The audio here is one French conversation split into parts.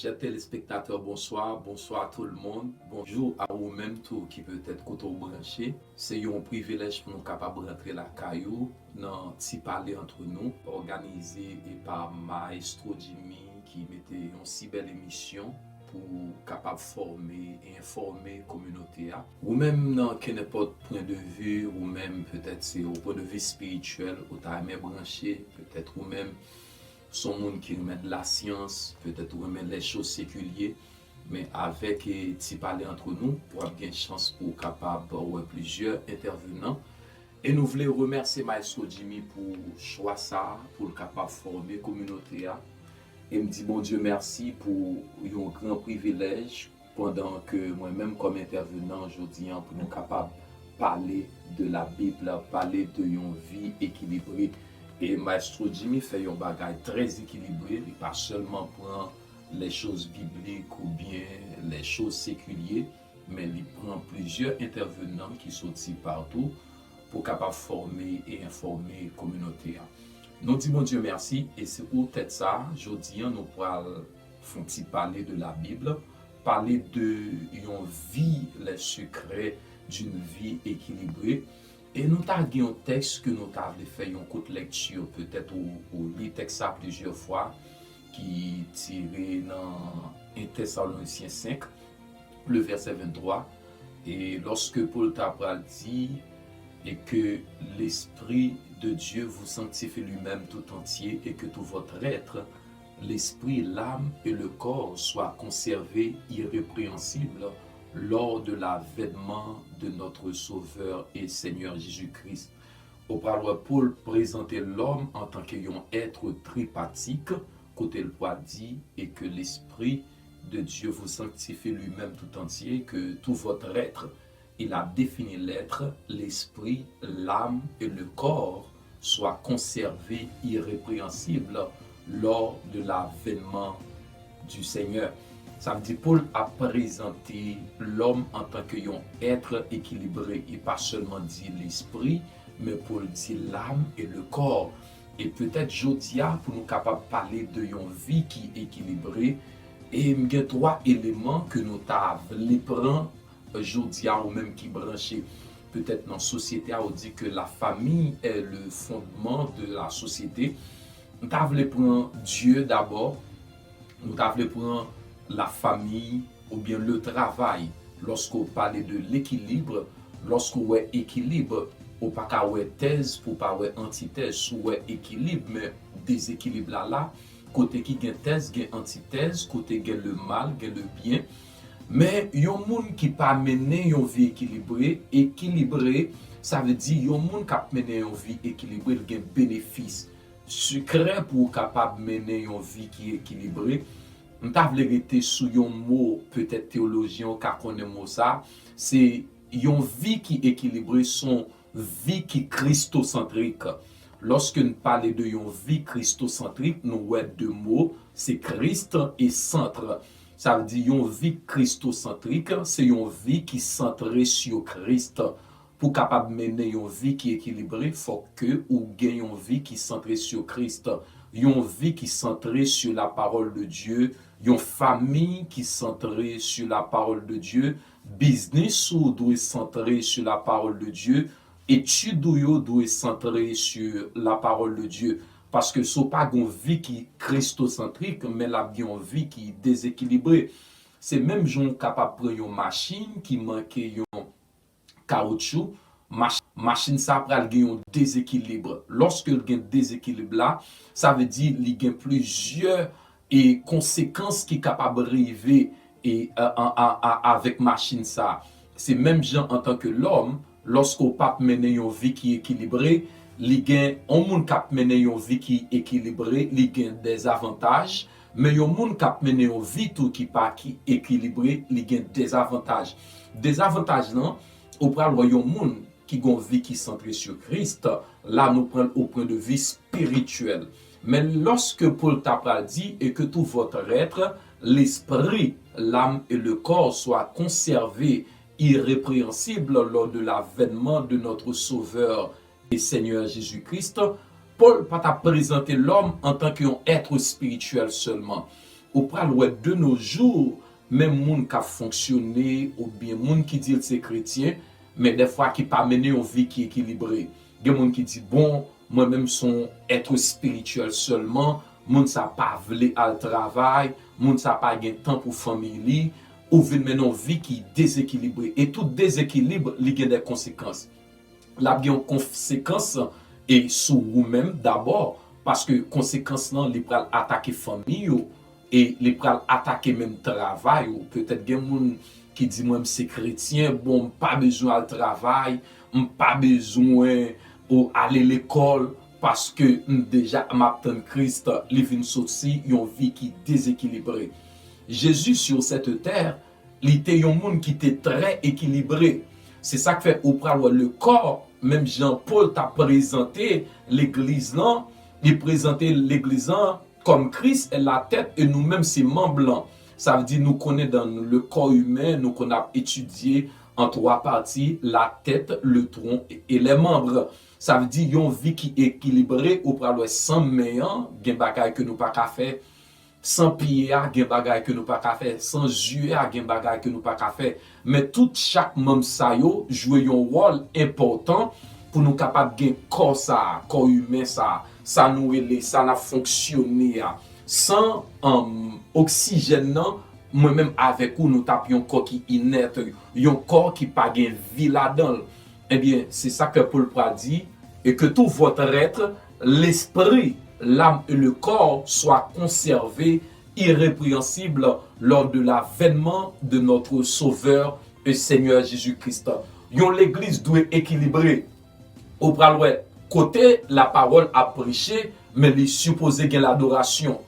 Chers téléspectateurs, bonsoir. Bonsoir à tout le monde. Bonjour à vous-même tout qui peut-être côté branché. C'est un privilège pour nous capables de rentrer la caillou dans petit parler entre nous, organisé par Maestro Jimmy qui mettait une si belle émission pour capable former et informer la communauté. Ou même dans n'importe point de vue, ou même peut-être c'est au point de vue spirituel, ou t'as aimé brancher, peut-être ou même son monde qui remet de la science, peut-être remet les choses séculières, mais avec et parler entre nous pour avoir une chance pour capable avoir plusieurs intervenants. Et nous voulons remercier Maestro Jimmy pour choix ça, pour le capable former la communauté. Et me dit bon Dieu merci pour un grand privilège pendant que moi-même comme intervenant aujourd'hui pour nous capable parler de la Bible, parler de une vie équilibrée. Et Maestro Jimmy fait un bagage très équilibré, il pas seulement prend les choses bibliques ou bien les choses séculières, mais il prend plusieurs intervenants qui sont partout pour capable former et informer la communauté. Nous disons bon Dieu merci et c'est pour peut-être ça, aujourd'hui nous pourrons parler de la Bible, parler de une vie, les secrets d'une vie équilibrée. Et nous avons un texte que nous avons fait une courte lecture, peut-être au lit texte ça plusieurs fois, qui est tiré dans 1 Thessaloniciens 5, le verset 23. Et lorsque Paul t'a dit et que l'Esprit de Dieu vous sanctifie lui-même tout entier et que tout votre être, l'esprit, l'âme et le corps soient conservés irrépréhensibles lors de l'avènement de notre Sauveur et Seigneur Jésus-Christ. Auparavant, Paul présentait l'homme en tant qu'ayant être tripartite, côté le poids dit, et que l'Esprit de Dieu vous sanctifie lui-même tout entier, que tout votre être, il a défini l'être, l'esprit, l'âme et le corps soient conservés irrépréhensibles lors de l'avènement du Seigneur. Ça veut dire Paul a présenté l'homme en tant qu'un être équilibré. Il pas seulement dit l'esprit, mais Paul dit l'âme et le corps. Et peut-être Jodia pour nous capables de parler de une vie qui est équilibrée. Et il y a trois éléments que nous avons prendre Jodia ou même qui branché. Peut-être dans la société, on dit que la famille est le fondement de la société. Nous avons prendre Dieu d'abord. Nous avons prendre la famille ou bien le travail. Lorsqu'on parle de l'équilibre, lorsqu'on est équilibre, on pas qu'à thèse pour pas antithèse, ou équilibre, mais déséquilibre là, côté qui gagne thèse, gagne antithèse, côté gagne le mal, gagne le bien. Mais yon moun qui pas mener une vie équilibrée, ça veut dire yon moun qui mener une vie équilibrée, il gagne bénéfice. Secret pour capable mener une vie qui est équilibrée. On t'a vérité sous un mot peut-être théologien car connaît mot ça, c'est une vie qui est équilibrée, son vie qui est christocentrique. Lorsque nous parlons de une vie christocentrique, nous avons deux mots, c'est Christ et centre. Ça veut dire une vie christocentrique, c'est une vie qui est centrée sur Christ. Pour capable mener une vie qui est équilibrée, il faut que vous gagnez une vie qui est centrée sur Christ. Une vie qui est centrée sur la parole de Dieu, une famille qui est centrée sur la parole de Dieu, business ou doit être centré sur la parole de Dieu, études ou doit être centré sur la parole de Dieu. Parce que ce n'est pas une vie qui est christocentrique, mais la une vie qui est déséquilibrée. C'est même gens capable de prendre une machine qui manque un caoutchouc, machine ça pral gen un déséquilibre. Lorsque il y a un déséquilibre là, ça veut dire qu'il y a plusieurs conséquences qui sont capables d'arriver avec machine ça. C'est même gens en tant que l'homme, lorsqu'on pas mener une vie qui est équilibrée, il y a un monde qui mener une vie qui est équilibrée, il y a des avantages, mais un monde qui mener une vie tout qui pas qui équilibrée, il y a des avantages. Des avantages non, au pral un monde qui a une vie qui est centrée sur Christ, là nous prenons au point de vue spirituel. Mais lorsque Paul t'a dit et que tout votre être, l'esprit, l'âme et le corps soient conservés irrépréhensibles lors de l'avènement de notre Sauveur et Seigneur Jésus-Christ, Paul pas t'a présenté l'homme en tant qu'un être spirituel seulement. ou pral ouais de nos jours, même moun qui a fonctionné ou bien moun qui dit c'est chrétien, mais des fois qui pas mener une vie qui est équilibrée. Il y a moun qui dit bon, moi-même son être spirituel seulement, moun ça pas vle al travail, moun ça pas gen temps pour famille, ou vin mener une vie qui est déséquilibrée. Et tout déséquilibre, il y a des conséquences. Là, il y a une conséquence et sur vous-même d'abord, parce que conséquence là, il pral attaquer famille et il pral attaquer même travail ou peut-être gen moun qui dit moi c'est chrétien, bon, pas besoin de travail, pas besoin ou aller l'école parce que déjà m'attend Christ, il vient sortir une vie qui déséquilibrée. Jésus sur cette terre, il était un monde qui était très équilibré. C'est ça qui fait au pral le corps. Même Jean-Paul t'a présenté l'église là, il présentait l'église là comme Christ est la tête et nous-mêmes c'est membres là. Ça veut dire nous connaissons dans le corps humain, nous qu'on a étudié en trois parties, la tête, le tronc et les membres. Ça veut dire une vie qui est équilibrée au pral sans meilleur, gen bagay que nous pas qu'à faire. Sans pied à gen bagay que nous pas qu'à faire, sans yeux à gen bagay que nous pas qu'à faire, mais tout chaque membre ça yo joue un rôle important pour nous capable gen corps ça, corps humain ça nous aider, ça n'a fonctionné sans oxygène non, moi-même avec nous tapions corps qui inerte, un corps qui pas gen vie là-dedans. Eh bien, c'est ça que Paul dit et que tout votre être, l'esprit, l'âme et le corps soient conservés irrépréhensibles lors de l'avènement de notre Sauveur et Seigneur Jésus-Christ. L'église doit équilibrer. Au pral côté la parole à prêcher, mais il supposé qu'il y a l'adoration.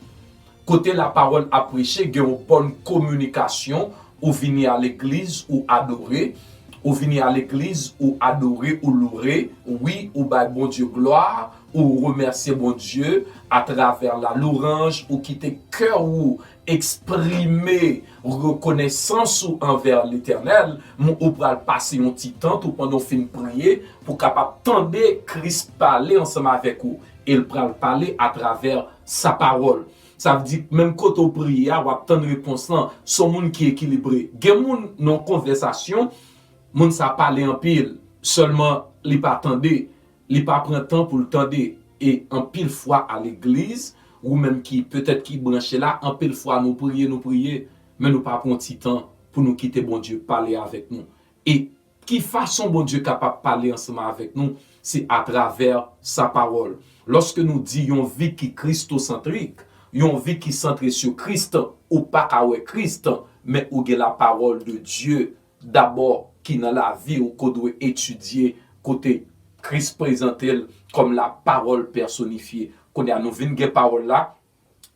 Côté la parole à prêcher, il y a une bonne communication ou venir à l'église ou adorer. Ou venir à l'église, ou adorer, ou louer, oui, ou bailler bon Dieu gloire, ou remercier bon Dieu à travers la louange, ou quitter cœur ou exprimer reconnaissance envers l'Éternel, ou pral passer un petit temps, ou pendant fin prier, pour capable tendre Christ parler ensemble avec vous. Et il pral parler à travers sa parole. Ça veut dire même quand on prie, ou attendre réponse là, son monde qui est équilibré. Gen moun non conversation. Moun sa parle en pile, seulement li pas attendé, li pas prend temps pour le tendre et en pile fois à l'église ou même qui peut-être qui branché là, en pile fois nous prier, mais nous pas prend petit temps pour nous quitter bon Dieu parler avec nous. Et qui façon bon Dieu capable de parler ensemble avec nous, c'est à travers sa parole. Lorsque nous disons vie qui christocentrique, une vie qui centrée sur Christ ou pas avec Christ, mais où est la parole de Dieu d'abord qui dans la vie ou qu'on doit étudier côté Christ présenté comme la parole personnifiée. Qu'on a nous vinn gen parole là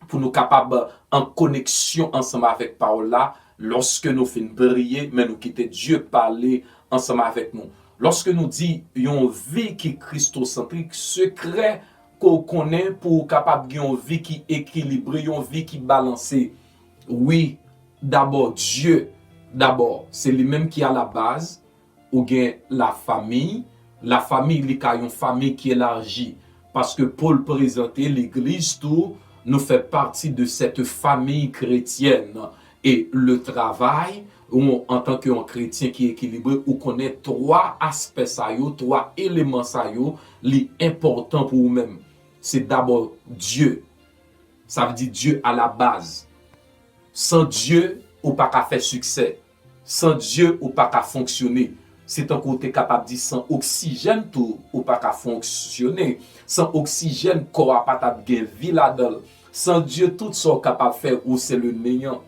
pour nous capables en connexion ensemble avec parole là lorsque nous fin briller mais nous quitter Dieu parler ensemble avec nous. Lorsque nous dit une vie qui christocentrique secret qu'on connaît pour capable une vie qui équilibrée, une vie qui balancée. Oui, d'abord Dieu. D'abord, c'est lui-même qui a la base, ou bien la famille. La famille, il y a une famille qui élargie. Parce que Paul présentait l'église, tout nous fait partie de cette famille chrétienne. Et le travail, en tant qu'un chrétien qui est équilibré, on connaît trois aspects, trois éléments, les importants pour vous-même. C'est d'abord Dieu. Ça veut dire Dieu à la base. Sans Dieu, on ne peut pas faire succès. Sans Dieu, ou pas qu'à fonctionner. C'est un côté capable de dire sans oxygène, tout, ou pas qu'à fonctionner. Sans oxygène, corps pas ta vie là-dedans. Sans Dieu, tout ce capable de faire, ou c'est le néant.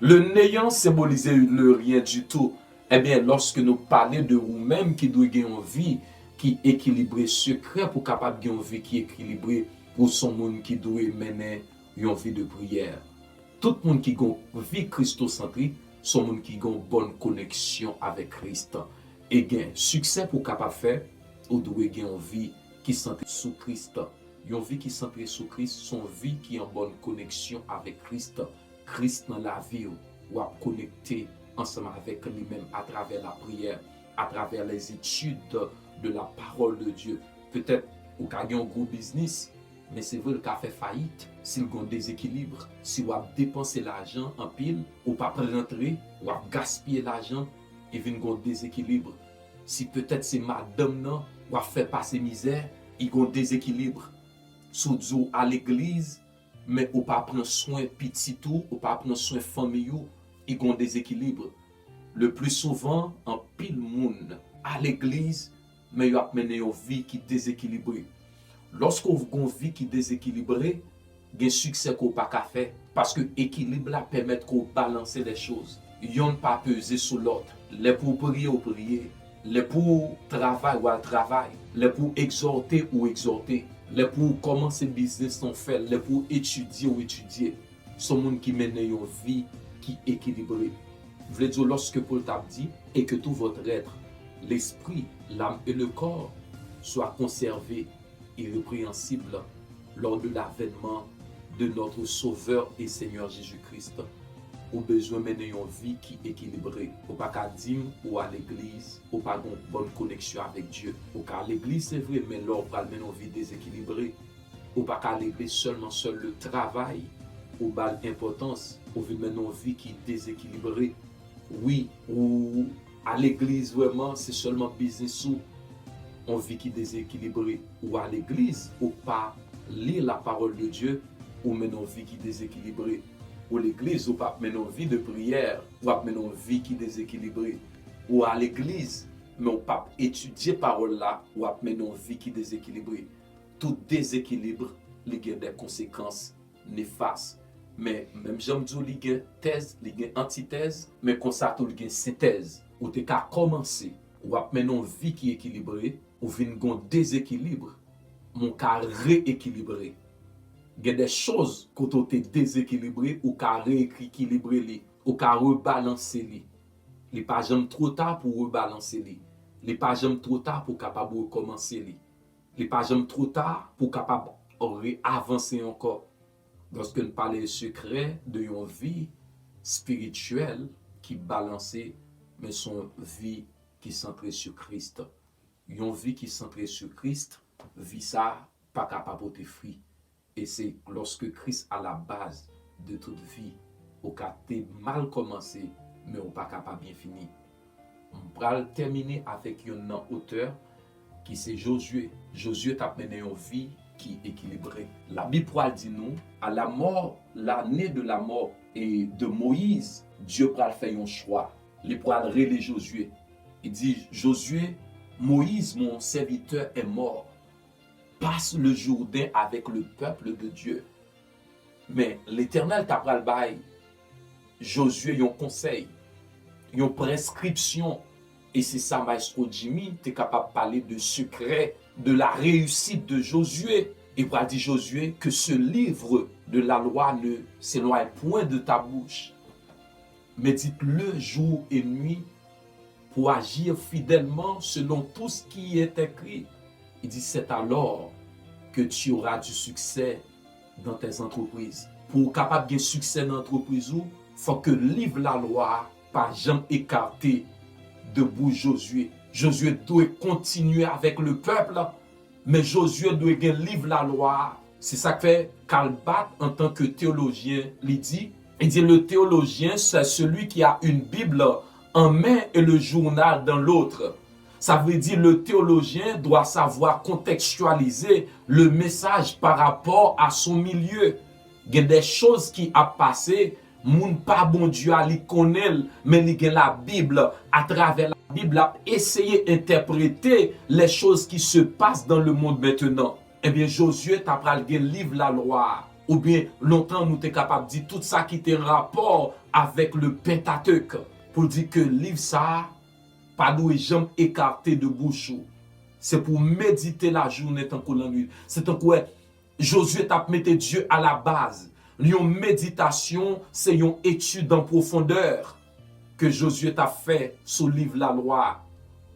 Le néant symbolise le rien du tout. Eh bien, lorsque nous parlons de vous-même qui doit gagner une vie qui est équilibrée, secret pour capable de gagner une vie qui est équilibrée, pour son monde qui doit mener une vie de prière. Tout le monde qui a une vie christocentrique, son monde qui a une bonne connexion avec Christ et gain succès pour capable faire ou doit gagner une vie qui centrée sur Christ. Une vie qui centrée sur Christ, son vie qui est en bonne connexion avec Christ. Christ dans la vie ou à connecter ensemble avec lui-même à travers la prière, à travers les études de la parole de Dieu. Peut-être ou gagner un gros business, mais c'est vrai le a fait faillite s'il y a un déséquilibre. Si vous avez dépensé l'argent en pile, ou pas rentrer, ou avez gaspillé l'argent, et vient un déséquilibre. Si peut-être c'est madame non, ou a fait passer misère, il y a un déséquilibre. Sous à l'église, mais ou pas prendre soin petit tout, ou pas prendre soin famille, il y a un déséquilibre. Le plus souvent, en pile monde à l'église, mais il a mené une vie qui est déséquilibrée. Lorsqu'on a une vie qui est déséquilibrée, il y a un succès qu'on n'a pas fait. Parce que l'équilibre permet qu'on balance les choses. Yon pas peser sur l'autre. Les pour prier ou prier. Les pour travailler ou travailler. Les pour exhorter ou exhorter. Les pour commencer business on fait. Les pour étudier ou étudier. C'est un monde qui mène une vie qui est équilibrée. Je veux dire, lorsque Paul t'a dit, et que tout votre être, l'esprit, l'âme et le corps soient conservés irrépréhensibles lors de l'avènement de notre Sauveur et Seigneur Jésus-Christ. Ou besoin de mener une vie qui est équilibrée. Ou pas qu'à dire ou à l'église, ou pas une bonne connexion avec Dieu. Ou qu'à l'église c'est vrai, mais là on va mener une vie déséquilibrée. Ou pas qu'à l'église seulement seul le travail, ou pas l'importance, ou mener une vie qui est déséquilibrée. Oui, ou à l'église vraiment c'est seulement business ou on vit qui est déséquilibrée. Ou à l'église, ou pas lire la parole de Dieu, ou mener une vie qui est déséquilibrée. Ou l'église, ou pas mener une vie de prière, ou pas mener une vie qui est déséquilibrée. Ou à l'église, mais on pas étudier parole là, ou pas mener une vie qui est déséquilibrée. Tout déséquilibre, il y a des conséquences néfastes. Mais même j'aime dire il y a thèse, il y a antithèse, mais comme ça il y a synthèse. Ou tu as commencé, ou pas mener une vie qui est équilibrée, ou vient un déséquilibre, mon cas rééquilibré. Il y a des choses quand on est déséquilibré ou qu'à rééquilibrer, ou qu'à rebalancer. Il n'est pas jamais trop tard pour rebalancer. Il n'est pas jamais trop tard pour capable de recommencer. Il n'est pas jamais trop tard pour capable de avancer encore. Lorsque nous parlons des secrets de une vie spirituelle qui est balancée, mais son vie qui est centrée sur Christ. Une vie qui est centrée sur Christ, vie ça, pas capable de fruits. Et c'est lorsque Christ à la base de toute vie, au cas mal commencé, mais on pas capable bien finir. On va terminer avec un auteur qui c'est Josué. Josué t'a mené une vie qui est équilibrée. La Bible dit nous, à la mort, l'année de la mort et de Moïse, Dieu va faire un choix. Il va relire Josué. Il dit, Josué, Moïse, mon serviteur, est mort. Passe le Jourdain avec le peuple de Dieu. Mais l'Éternel t'a pris le bail. Josué, un conseil, une prescription. Et c'est ça, Maestro Jimmy, tu es capable de parler de secret, de la réussite de Josué. Et pour dire Josué que ce livre de la loi ne s'éloigne point de ta bouche. Médite-le jour et nuit pour agir fidèlement selon tout ce qui est écrit. Il dit, c'est alors que tu auras du succès dans tes entreprises. Pour capable de succès dans l'entreprise, il faut que livre la loi, pas jamais écarté de bouche Josué. Josué doit continuer avec le peuple, mais Josué doit livre la loi. C'est ça que fait Karl Barth en tant que théologien, il dit le théologien, c'est celui qui a une Bible en main et le journal dans l'autre. Ça veut dire le théologien doit savoir contextualiser le message par rapport à son milieu. Il y a des choses qui a passé, moun pas bon Dieu à li connaît, mais il y a la Bible, à travers la Bible, a essayé d'interpréter les choses qui se passent dans le monde maintenant. Eh bien, Josué t'a pris le livre la loi. Ou bien, longtemps, nous sommes capables de dire tout ça qui était rapport avec le Pentateuque. Pour dire que le livre ça, pas de jambes écartées de bouche. C'est pour méditer la journée tant que la nuit. C'est tant que Josué t'a mis Dieu à la base. Une méditation, c'est une étude en profondeur que Josué t'a fait sur le livre la loi.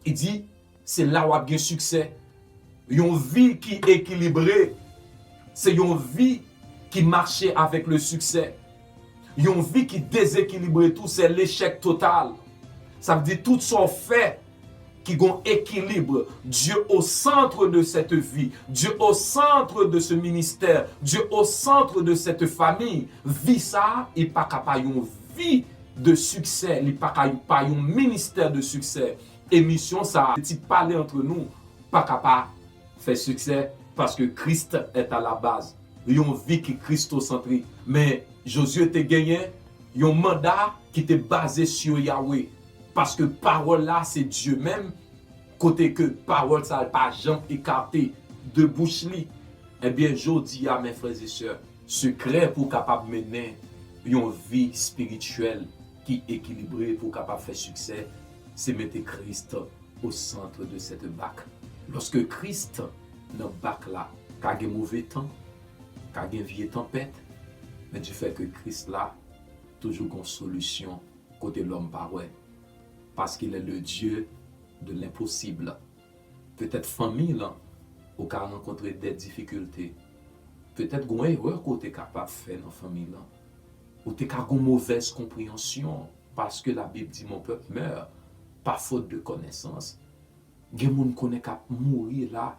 Il dit, c'est là où il y a bien succès. Une vie qui est équilibrée, c'est une vie qui marche avec le succès. Une vie qui déséquilibre tout, c'est l'échec total. Ça veut dire tout ce qu'on fait qui ont équilibre, Dieu au centre de cette vie, Dieu au centre de ce ministère, Dieu au centre de cette famille, vie ça, et pas capable une vie de succès, il pas un ministère de succès. Émission ça, petit parler entre nous, pas capable faire succès parce que Christ est à la base. Une vie qui est christocentrique. Mais Josué te gagné un mandat qui était basé sur Yahweh. Parce que parole là, c'est Dieu même. Côté que parole ça pas jamais écarté de bouche li. Eh bien, je dis à mes frères et sœurs, secret pour capable mener une vie spirituelle qui est équilibrée pour capable faire succès, c'est mettre Christ au centre de cette bac. Lorsque Christ dans bac là, quand il y a mauvais temps, quand il y a vieille tempête, mais du fait que Christ là, toujours une solution côté l'homme parole. Parce qu'il est le Dieu de l'impossible. Peut-être famille là, au cas rencontrer des difficultés. Peut-être qu'on erreur qu'on est capable de faire dans la famille là. Ou t'es une mauvaise compréhension. Parce que la Bible dit mon peuple meurt par faute de connaissance. Il y a des gens qui connaissent qu'à mourir là.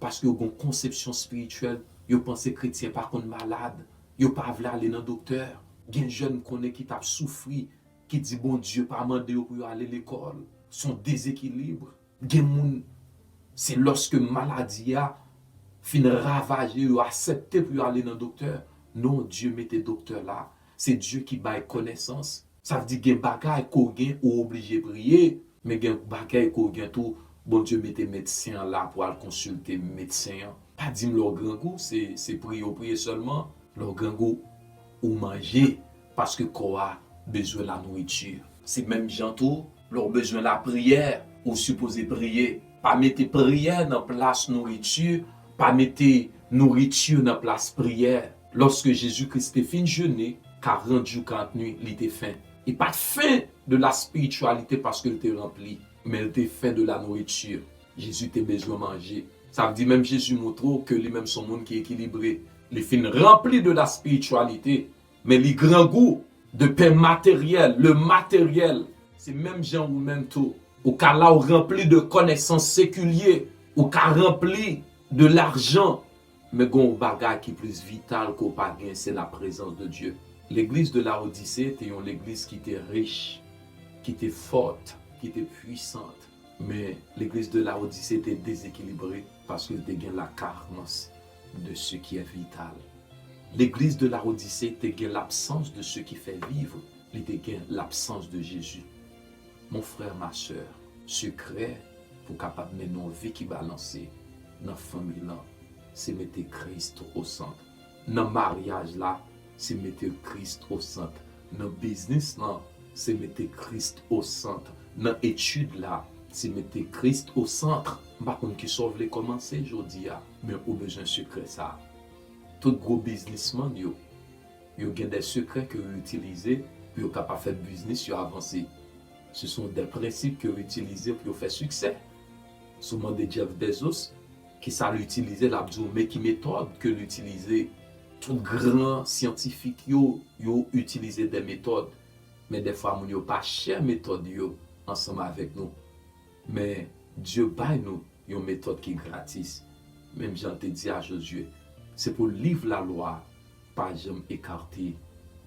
Parce qu'ils ont une conception spirituelle. Ils pensent que les chrétiens par contre malades. Ils ne peuvent pas aller dans le docteur. Il y a des jeunes qui ont souffert. Qui dit bon Dieu pas mandé pour aller à l'école. Son déséquilibre. Il y a des gens, c'est lorsque maladie a fin ravager ou accepter pour aller dans le docteur. Non, Dieu mette docteur là. C'est Dieu qui baille connaissance. Ça veut dire qu'il y a des bagages qu'on gagne ou obligé de prier. Mais il y a des bagages qu'on gagne tout. Bon Dieu mette médecin là pour aller consulter médecin. Pas dire leur grand goût, c'est prier seulement. Leur grand goût ou manger parce que quoi a besoin de la nourriture. C'est même gentil, leur besoin de la prière ou supposé prier. Pas mettre prière dans place nourriture, pas mettre nourriture dans place prière. Lorsque Jésus-Christ est fin jeûner, 40 jours, 40 nuits, il était faim. Il pas faim de la spiritualité parce qu'il était rempli, mais il était faim de la nourriture. Jésus était besoin de manger. Ça veut dire même Jésus montre que lui-même son monde qui est équilibré. Il est fin rempli de la spiritualité, mais les grands goûts de pain matériel, le matériel, c'est même gens ou même tout. Au cas là, on rempli de connaissances séculières, au cas rempli de l'argent, mais gon bagage qui est plus vital qu'au pas gain, c'est la présence de Dieu. L'église de la Odyssée était une église qui était riche, qui était forte, qui était puissante. Mais l'église de la Odyssée était déséquilibrée parce qu'elle était la carence de ce qui est vital. L'église de la Odyssée était l'absence de ce qui fait vivre, elle était l'absence de Jésus. Mon frère, ma soeur, secret pour capable mener une vie qui balancée dans la famille là, c'est mettre Christ au centre. Dans le mariage là, c'est mettre Christ au centre. Dans le business là, c'est mettre Christ au centre. Dans l'étude là, c'est mettre Christ au centre. Par contre, qui sauve les commencer aujourd'hui, mais au besoin secret ça. Tout gros businessman yo ont des secrets que vous utilisez pour capable faire business, yo avancer. Ce sont des principes que vous utilisez pour faire succès. Souvent des Jeff Bezos qui savent l'utiliser là, mais qui méthode que l'utiliser. Tout grand scientifique yo utilisé des méthodes, mais des fois on yo pas cher méthode yo ensemble avec nous. Mais Dieu baille nous une méthode qui est gratis. Même Jean te dit à Josué, c'est pour livre la loi, pas jamais écarter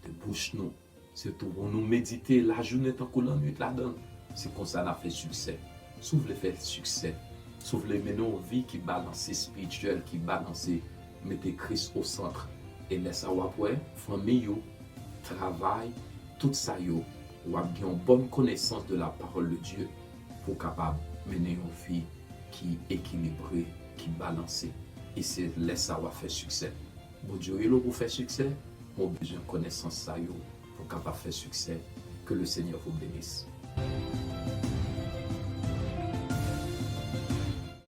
de bouche nous. C'est pour nous méditer la journée tant qu'on la nuit là-dedans. C'est comme ça qu'on a fait succès. Si vous voulez faire succès, si vous voulez mener une vie qui balance spirituelle, qui balance, mettez Christ au centre. Et laissez après, famille, travail, tout ça, ou avez une bonne connaissance de la parole de Dieu pour capable mener une vie qui est équilibrée, qui est balancée. Et c'est laisser ça faire succès. Bon Dieu, pour faire succès, on a besoin de connaissance ça pour capable faire succès. Que le Seigneur vous bénisse.